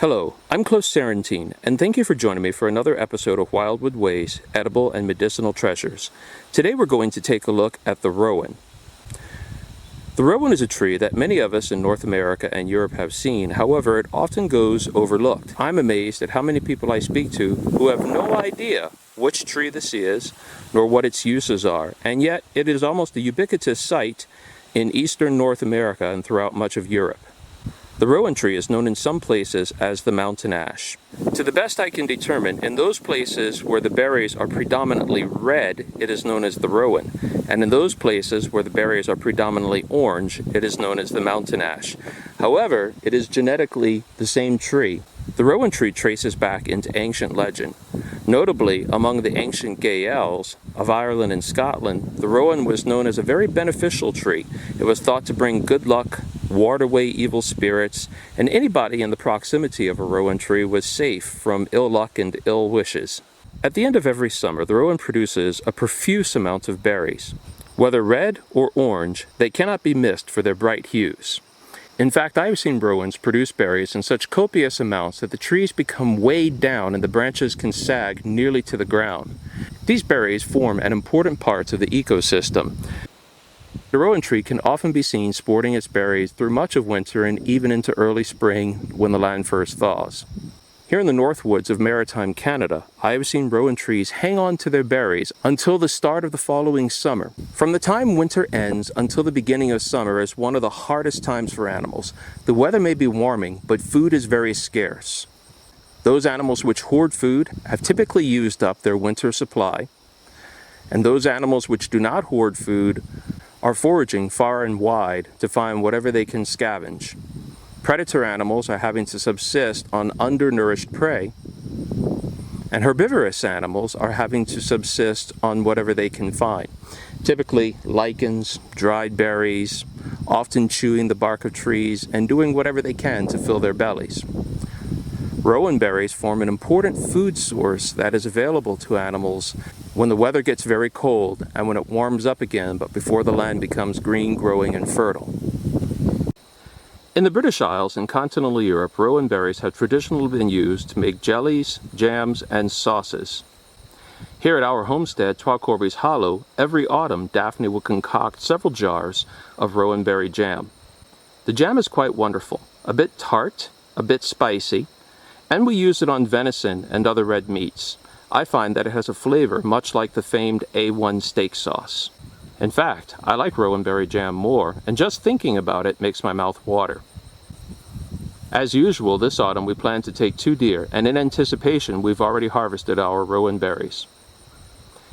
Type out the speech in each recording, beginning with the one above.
Hello, I'm Close Sarantine, and thank you for joining me for another episode of Wildwood Ways, Edible and Medicinal Treasures. Today we're going to take a look at the rowan. The rowan is a tree that many of us in North America and Europe have seen, however, it often goes overlooked. I'm amazed at how many people I speak to who have no idea which tree this is, nor what its uses are, and yet it is almost a ubiquitous sight in eastern North America and throughout much of Europe. The rowan tree is known in some places as the mountain ash. To the best I can determine, in those places where the berries are predominantly red, it is known as the rowan. And in those places where the berries are predominantly orange, it is known as the mountain ash. However, it is genetically the same tree. The rowan tree traces back into ancient legend. Notably, among the ancient Gaels of Ireland and Scotland, the rowan was known as a very beneficial tree. It was thought to bring good luck, ward away evil spirits, and anybody in the proximity of a rowan tree was safe from ill luck and ill wishes. At the end of every summer, the rowan produces a profuse amount of berries. Whether red or orange, they cannot be missed for their bright hues. In fact, I have seen rowans produce berries in such copious amounts that the trees become weighed down and the branches can sag nearly to the ground. These berries form an important part of the ecosystem. The rowan tree can often be seen sporting its berries through much of winter and even into early spring when the land first thaws. Here in the north woods of maritime Canada, I have seen rowan trees hang on to their berries until the start of the following summer. From the time winter ends until the beginning of summer is one of the hardest times for animals. The weather may be warming, but food is very scarce. Those animals which hoard food have typically used up their winter supply, and those animals which do not hoard food are foraging far and wide to find whatever they can scavenge. Predator animals are having to subsist on undernourished prey, and herbivorous animals are having to subsist on whatever they can find. Typically lichens, dried berries, often chewing the bark of trees and doing whatever they can to fill their bellies. Rowan berries form an important food source that is available to animals when the weather gets very cold and when it warms up again, but before the land becomes green, growing, and fertile. In the British Isles and continental Europe, rowan berries have traditionally been used to make jellies, jams, and sauces. Here at our homestead, Trois Corbees Hollow, every autumn Daphne will concoct several jars of Rowan Berry Jam. The jam is quite wonderful, a bit tart, a bit spicy, and we use it on venison and other red meats. I find that it has a flavor much like the famed A1 steak sauce. In fact, I like Rowan Berry Jam more, and just thinking about it makes my mouth water. As usual, this autumn we plan to take 2 deer, and in anticipation we've already harvested our rowan berries.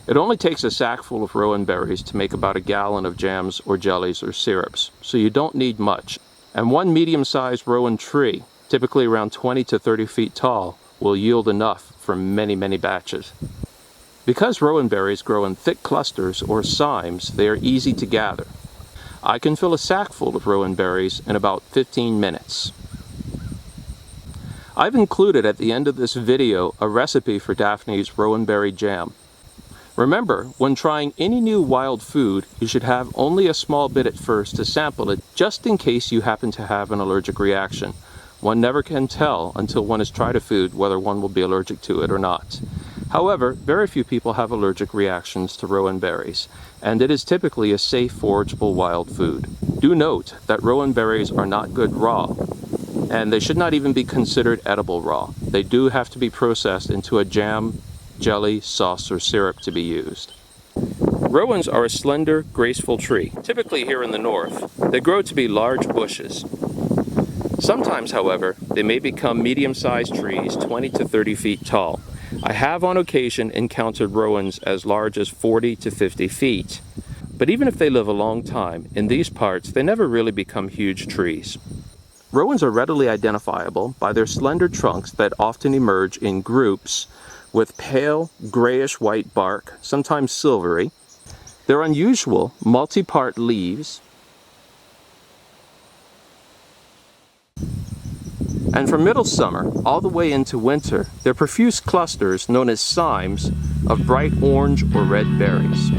It only takes a sack full of rowan berries to make about a gallon of jams or jellies or syrups, so you don't need much. And one medium-sized rowan tree, typically around 20 to 30 feet tall, will yield enough for many, many batches. Because rowan berries grow in thick clusters or cymes, they are easy to gather. I can fill a sack full of rowan berries in about 15 minutes. I've included at the end of this video a recipe for Daphne's Rowan Berry Jam. Remember, when trying any new wild food, you should have only a small bit at first to sample it, just in case you happen to have an allergic reaction. One never can tell until one has tried a food whether one will be allergic to it or not. However, very few people have allergic reactions to rowan berries, and it is typically a safe forageable wild food. Do note that rowan berries are not good raw, and they should not even be considered edible raw. They do have to be processed into a jam, jelly, sauce, or syrup to be used. Rowans are a slender, graceful tree. Typically here in the north, they grow to be large bushes. Sometimes, however, they may become medium-sized trees 20 to 30 feet tall. I have on occasion encountered rowans as large as 40 to 50 feet. But even if they live a long time, in these parts they never really become huge trees. Rowans are readily identifiable by their slender trunks that often emerge in groups with pale grayish-white bark, sometimes silvery. Their unusual multi-part leaves, and from middle summer all the way into winter, their profuse clusters known as cymes of bright orange or red berries.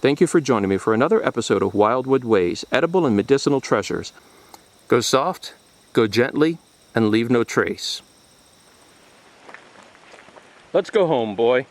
Thank you for joining me for another episode of Wildwood Ways, Edible and Medicinal Treasures. Go soft, go gently, and leave no trace. Let's go home, boy.